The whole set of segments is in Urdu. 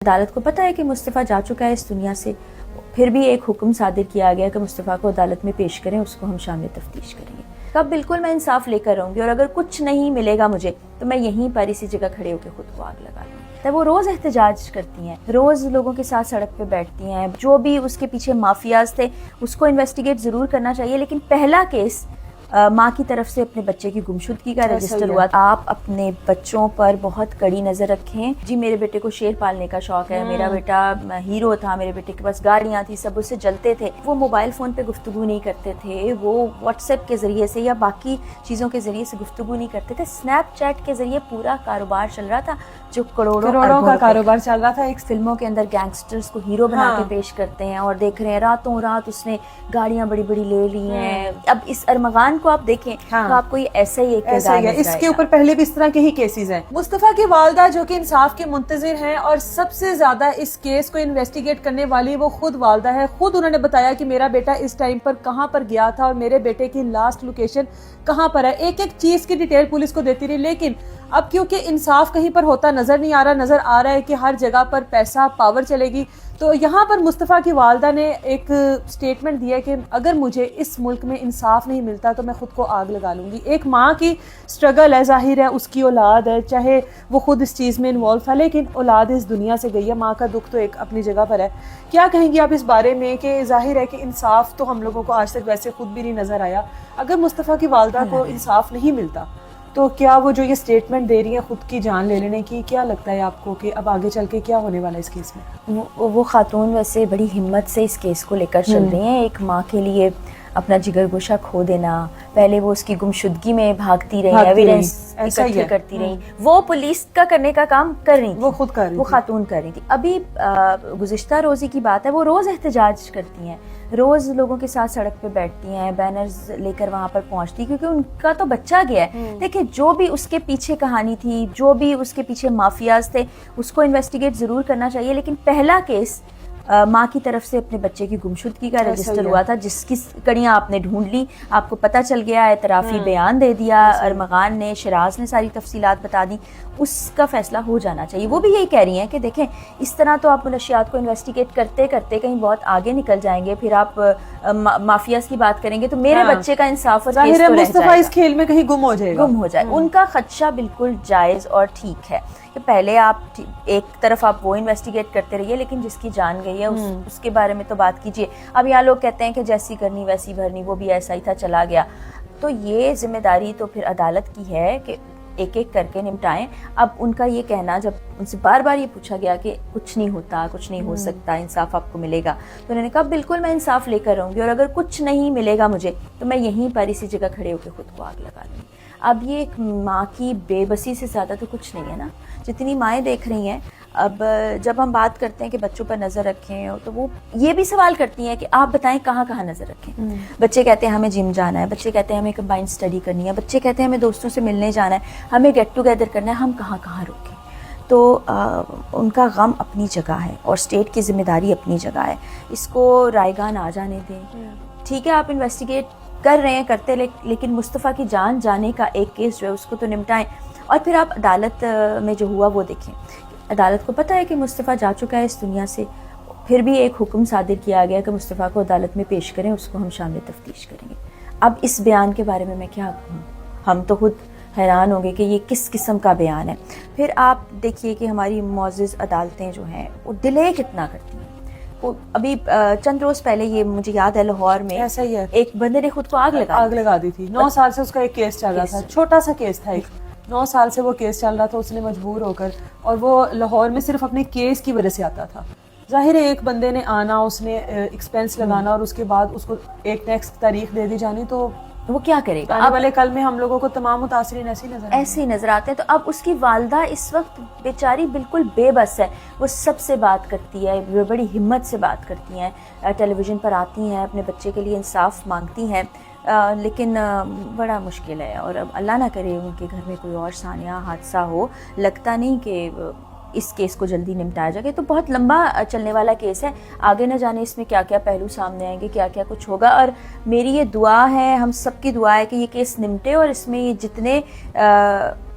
عدالت کو پتہ ہے کہ مصطفیٰ جا چکا ہے اس دنیا سے، پھر بھی ایک حکم صادر کیا گیا کہ مصطفیٰ کو عدالت میں پیش کریں، اس کو ہم شامل تفتیش کریں گے۔ کب بالکل میں انصاف لے کر رہوں گی، اور اگر کچھ نہیں ملے گا مجھے تو میں یہیں پر اسی جگہ کھڑے ہو کے خود کو آگ لگا لوں گی۔ تو وہ روز احتجاج کرتی ہیں، روز لوگوں کے ساتھ سڑک پہ بیٹھتی ہیں، جو بھی اس کے پیچھے مافیاز تھے اس کو انویسٹیگیٹ ضرور کرنا چاہیے، لیکن پہلا کیس ماں کی طرف سے اپنے بچے کی گمشدگی کا رجسٹر ہوا۔ آپ اپنے بچوں پر بہت کڑی نظر رکھیں۔ جی میرے بیٹے کو شیر پالنے کا شوق ہے، میرا بیٹا ہیرو تھا، میرے بیٹے کے پاس گاڑیاں تھی، سب اس سے جلتے تھے، وہ موبائل فون پہ گفتگو نہیں کرتے تھے، وہ واٹس ایپ کے ذریعے سے یا باقی چیزوں کے ذریعے سے گفتگو نہیں کرتے تھے، اسنیپ چیٹ کے ذریعے پورا کاروبار چل رہا تھا جو کروڑوں کا کاروبار چل رہا تھا۔ ایک فلموں کے اندر گینگسٹرز کو ہیرو بنا کے پیش کرتے ہیں اور دیکھ رہے ہیں راتوں رات اس نے گاڑیاں بڑی بڑی لے لی ہیں۔ اب اس ارمغان کو آپ دیکھیں تو آپ کو یہ ایسا ہی ایک کردار ہے۔ اس کے اوپر پہلے بھی اس طرح کے ہی کیسز ہیں۔ مصطفیٰ کی والدہ جو کہ انصاف کے منتظر ہیں اور سب سے زیادہ اس کیس کو انویسٹیگیٹ کرنے والی وہ خود والدہ ہے، خود انہوں نے بتایا کہ میرا بیٹا اس ٹائم پر کہاں پر گیا تھا اور میرے بیٹے کی لاسٹ لوکیشن کہاں پر ہے، ایک ایک چیز کی ڈیٹیل پولیس کو دیتی رہی، لیکن اب کیونکہ انصاف کہیں پر ہوتا نظر نہیں آ رہا، نظر آ رہا ہے کہ ہر جگہ پر پیسہ پاور چلے گی، تو یہاں پر مصطفیٰ کی والدہ نے ایک سٹیٹمنٹ دیا کہ اگر مجھے اس ملک میں انصاف نہیں ملتا تو میں خود کو آگ لگا لوں گی۔ ایک ماں کی سٹرگل ہے، ظاہر ہے اس کی اولاد ہے، چاہے وہ خود اس چیز میں انوالو تھا، لیکن اولاد اس دنیا سے گئی ہے، ماں کا دکھ تو ایک اپنی جگہ پر ہے۔ کیا کہیں گی آپ اس بارے میں کہ ظاہر ہے کہ انصاف تو ہم لوگوں کو آج تک ویسے خود بھی نہیں نظر آیا، اگر مصطفیٰ کی والدہ کو انصاف نہیں ملتا تو کیا وہ جو یہ سٹیٹمنٹ دے رہی ہیں خود کی جان لے لینے کی، کیا لگتا ہے آپ کو کہ اب آگے چل کے کیا ہونے والا ہے اس کیس میں؟ وہ خاتون ویسے بڑی ہمت سے اس کیس کو لے کر چل رہی ہیں۔ ایک ماں کے لیے اپنا جگر گوشہ کھو دینا، پہلے وہ اس کی گمشدگی میں بھاگتی رہی، ایویڈنس اکٹھی کرتی رہی، وہ پولیس کا کرنے کا کام کر رہی تھی، وہ خود کر رہی، وہ خاتون کر رہی تھی۔ ابھی گزشتہ روزی کی بات ہے، وہ روز احتجاج کرتی ہیں، روز لوگوں کے ساتھ سڑک پہ بیٹھتی ہیں، بینرز لے کر وہاں پر پہنچتی، کیونکہ ان کا تو بچہ گیا ہے۔ دیکھیں جو بھی اس کے پیچھے کہانی تھی، جو بھی اس کے پیچھے مافیاز تھے اس کو انویسٹیگیٹ ضرور کرنا چاہیے، لیکن پہلا کیس ماں کی طرف سے اپنے بچے کی گمشدگی کا رجسٹر ہوا تھا، جس کی کڑیاں آپ نے ڈھونڈ لی، آپ کو پتہ چل گیا، اعترافی بیان دے دیا، ارمغان نے، شراز نے ساری تفصیلات بتا دی، اس کا فیصلہ ہو جانا چاہیے۔ وہ بھی یہی کہہ رہی ہیں کہ دیکھیں اس طرح تو آپ منشیات کو انویسٹیگیٹ کرتے کرتے کہیں بہت آگے نکل جائیں گے، پھر آپ مافیاز کی بات کریں گے تو میرے بچے کا انصاف اور کیس تو رہ مصطفیٰ اس کھیل میں کہیں گم ہو جائے گا، گم ہو جائے۔ ان کا خدشہ بالکل جائز اور ٹھیک ہے کہ پہلے آپ ایک طرف آپ وہ انویسٹیگیٹ کرتے رہیے، لیکن جس کی جان گئی ہے اس کے بارے میں تو بات کیجیے۔ اب یہاں لوگ کہتے ہیں کہ جیسی کرنی ویسی بھرنی، وہ بھی ایسا ہی تھا چلا گیا، تو یہ ذمہ داری تو پھر عدالت کی ہے کہ ایک ایک کر کے نمٹائیں۔ اب ان کا یہ کہنا، جب ان سے بار بار یہ پوچھا گیا کہ کچھ نہیں ہوتا، کچھ نہیں ہو سکتا، انصاف آپ کو ملے گا، تو انہوں نے کہا بالکل میں انصاف لے کر رہوں گی، اور اگر کچھ نہیں ملے گا مجھے تو میں یہیں پر اسی جگہ کھڑے ہو کے خود کو آگ لگا لوں گی۔ اب یہ ایک ماں کی بے بسی سے زیادہ تو کچھ نہیں ہے نا، جتنی مائیں دیکھ رہی ہیں۔ اب جب ہم بات کرتے ہیں کہ بچوں پر نظر رکھیں، تو وہ یہ بھی سوال کرتی ہیں کہ آپ بتائیں کہاں کہاں نظر رکھیں۔ بچے کہتے ہیں ہمیں جم جانا ہے، بچے کہتے ہیں ہمیں کمبائنڈ اسٹڈی کرنی ہے، بچے کہتے ہیں ہمیں دوستوں سے ملنے جانا ہے، ہمیں گیٹ ٹوگیدر کرنا ہے، ہم کہاں کہاں روکیں؟ تو ان کا غم اپنی جگہ ہے اور اسٹیٹ کی ذمہ داری اپنی جگہ ہے، اس کو رائے گاہ نہ جانے دیں۔ ٹھیک ہے آپ انویسٹیگیٹ کر رہے ہیں، کرتے، لیکن مصطفیٰ کی جان جانے کا ایک کیس جو ہے اس کو تو نمٹائیں، اور پھر آپ عدالت میں جو ہوا وہ دیکھیں۔ عدالت کو پتہ ہے کہ مصطفیٰ جا چکا ہے اس دنیا سے، پھر بھی ایک حکم صادر کیا گیا کہ مصطفیٰ کو عدالت میں پیش کریں، اس کو ہم شامل تفتیش کریں گے۔ اب اس بیان کے بارے میں کیا کہوں، ہم تو خود حیران ہوں گے کہ یہ کس قسم کا بیان ہے۔ پھر آپ دیکھیے کہ ہماری معزز عدالتیں جو ہیں وہ ڈیلے کتنا کرتی ہیں۔ ابھی چند روز پہلے یہ مجھے یاد ہے لاہور میں ایسا ہی ہے، ایک بندے نے خود کو آگ لگا دی تھی، 9 سال سے اس کا ایک کیس چل رہا تھا، چھوٹا سا کیس تھا، 9 سال سے وہ کیس چل رہا تھا، اس نے مجبور ہو کر، اور وہ لاہور میں صرف اپنے کیس کی وجہ سے آتا تھا۔ ظاہر ہے ایک بندے نے آنا، اس نے ایکسپینس لگانا، اور اس کے بعد اس کو ایک نیکسٹ تاریخ دے دی جانی، تو وہ کیا کرے گا؟ آنے والے کل میں ہم لوگوں کو تمام متاثرین ایسے ہی نظر آتے ہیں۔ تو اب اس کی والدہ اس وقت بیچاری بالکل بے بس ہے، وہ سب سے بات کرتی ہے، بڑی ہمت سے بات کرتی ہیں، ٹیلی ویژن پر آتی ہیں، اپنے بچے کے لیے انصاف مانگتی ہیں، لیکن بڑا مشکل ہے، اور اب اللہ نہ کرے ان کے گھر میں کوئی اور سانحہ حادثہ ہو۔ لگتا نہیں کہ اس کیس کو جلدی نمٹایا جائے گا، تو بہت لمبا چلنے والا کیس ہے، آگے نہ جانے اس میں کیا کیا پہلو سامنے آئیں گے، کیا کیا کچھ ہوگا۔ اور میری یہ دعا ہے، ہم سب کی دعا ہے کہ یہ کیس نمٹے، اور اس میں یہ جتنے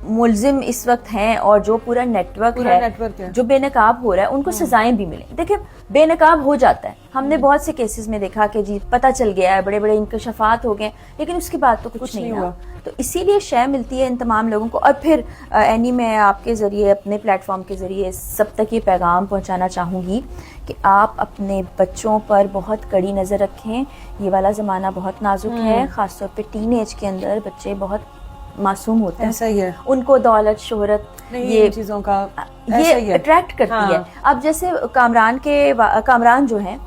ملزم اس وقت ہیں اور جو پورا نیٹ ورک ہے جو بے نقاب ہو رہا ہے ان کو سزائیں بھی ملیں. دیکھیں بے نقاب ہو جاتا ہے, ہم نے بہت سے کیسز میں دیکھا کہ جی پتہ چل گیا ہے, بڑے بڑے انکشافات ہو گئے, لیکن اس کے بعد تو کچھ نہیں ہوا. تو اسی لیے شے ملتی ہے ان تمام لوگوں کو. اور پھر اینی میں آپ کے ذریعے اپنے پلیٹ فارم کے ذریعے سب تک یہ پیغام پہنچانا چاہوں گی کہ آپ اپنے بچوں پر بہت کڑی نظر رکھیں. یہ والا زمانہ بہت نازک ہے, خاص طور پہ ٹین ایج کے اندر بچے بہت معصوم ہوتے ہیں. ایسا ہی ہے, ان کو دولت شہرت یہ چیزوں کا یہ اٹریکٹ کرتی ہے. اب جیسے کامران جو ہیں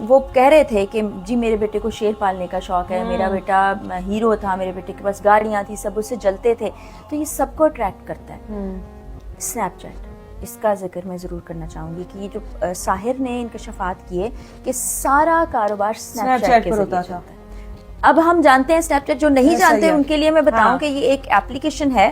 وہ کہہ رہے تھے کہ جی میرے بیٹے کو شیر پالنے کا شوق ہے, میرا بیٹا ہیرو تھا, میرے بیٹے کے پاس گاڑیاں تھی, سب اس سے جلتے تھے. تو یہ سب کو اٹریکٹ کرتا ہے. اسنیپ چیٹ, اس کا ذکر میں ضرور کرنا چاہوں گی کہ یہ جو ساحر نے انکشافات کیے کہ سارا کاروبار اسنیپ چیٹ پر ہوتا تھا. اب ہم جانتے ہیں اسنیپ چیٹ, جو نہیں جانتے ان کے لیے میں بتاؤں کہ یہ ایک ایپلیکیشن ہے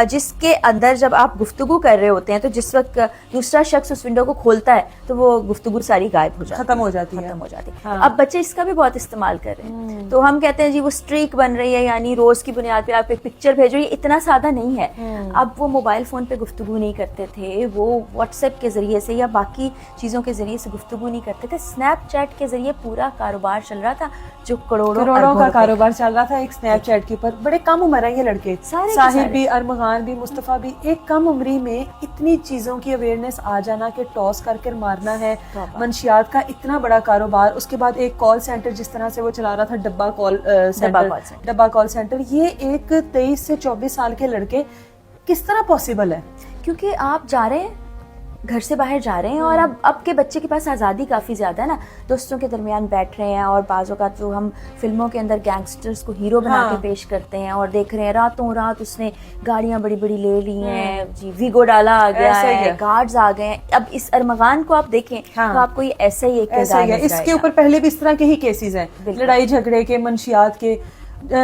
جس کے اندر جب آپ گفتگو کر رہے ہوتے ہیں تو جس وقت دوسرا شخص اس ونڈو کو کھولتا ہے تو وہ گفتگو ساری غائب ہو جاتی ہے, ختم ہو جاتی ہے. اب بچے اس کا بھی بہت استعمال کر رہے ہیں. تو ہم کہتے ہیں جی وہ اسٹریک بن رہی ہے, یعنی روز کی بنیاد پہ آپ ایک پکچر بھیجو. یہ اتنا سادہ نہیں ہے. اب وہ موبائل فون پہ گفتگو نہیں کرتے تھے, وہ واٹس ایپ کے ذریعے سے یا باقی چیزوں کے ذریعے سے گفتگو نہیں کرتے تھے. اسنیپ چیٹ کے ذریعے پورا کاروبار چل رہا تھا, جو کروڑوں کا کاروبار چل رہا تھا ایک اسنیپ چیٹ کے اوپر. بڑے کم عمر ہیں یہ لڑکے, ساحر بھی, ارمغان بھی, مصطفیٰ بھی. ایک کم عمری میں اتنی چیزوں کی اویئرنیس آ جانا کہ ٹاس کر کے مارنا ہے, منشیات کا اتنا بڑا کاروبار. اس کے بعد ایک کال سینٹر جس طرح سے وہ چلا رہا تھا, ڈبا کال سینٹر. یہ ایک 23 سے 24 سال کے لڑکے کس طرح پاسبل ہے؟ کیونکہ آپ جا رہے ہیں, گھر سے باہر جا رہے ہیں, اور اب کے بچے کے پاس آزادی کافی زیادہ ہے نا, دوستوں کے درمیان بیٹھ رہے ہیں. اور بعض اوقات جو ہم فلموں کے اندر گینگسٹرز کو ہیرو بنا کے پیش کرتے ہیں اور دیکھ رہے ہیں راتوں رات اس نے گاڑیاں بڑی بڑی لے لی ہیں, جی ویگو ڈالا آ گیا ہے, گارڈز آ گئے ہیں. اب اس ارمغان کو آپ دیکھیں تو آپ کو یہ ایسا ہی ایک کردار ہے. اس کے اوپر پہلے بھی اس طرح کے ہی کیسز ہیں, لڑائی جھگڑے کے, منشیات کے.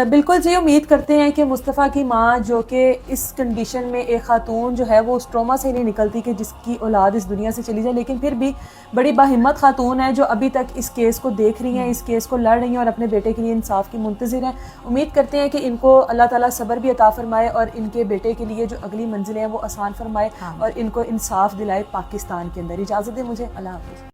بالکل جی, امید کرتے ہیں کہ مصطفیٰ کی ماں جو کہ اس کنڈیشن میں ایک خاتون جو ہے وہ اس ٹروما سے نہیں نکلتی کہ جس کی اولاد اس دنیا سے چلی جائے, لیکن پھر بھی بڑی باہمت خاتون ہے جو ابھی تک اس کیس کو دیکھ رہی ہیں, اس کیس کو لڑ رہی ہیں اور اپنے بیٹے کے لیے انصاف کی منتظر ہیں. امید کرتے ہیں کہ ان کو اللہ تعالیٰ صبر بھی عطا فرمائے اور ان کے بیٹے کے لیے جو اگلی منزلیں ہیں وہ آسان فرمائے اور ان کو انصاف دلائے پاکستان کے اندر. اجازت دیں مجھے, اللہ حافظ.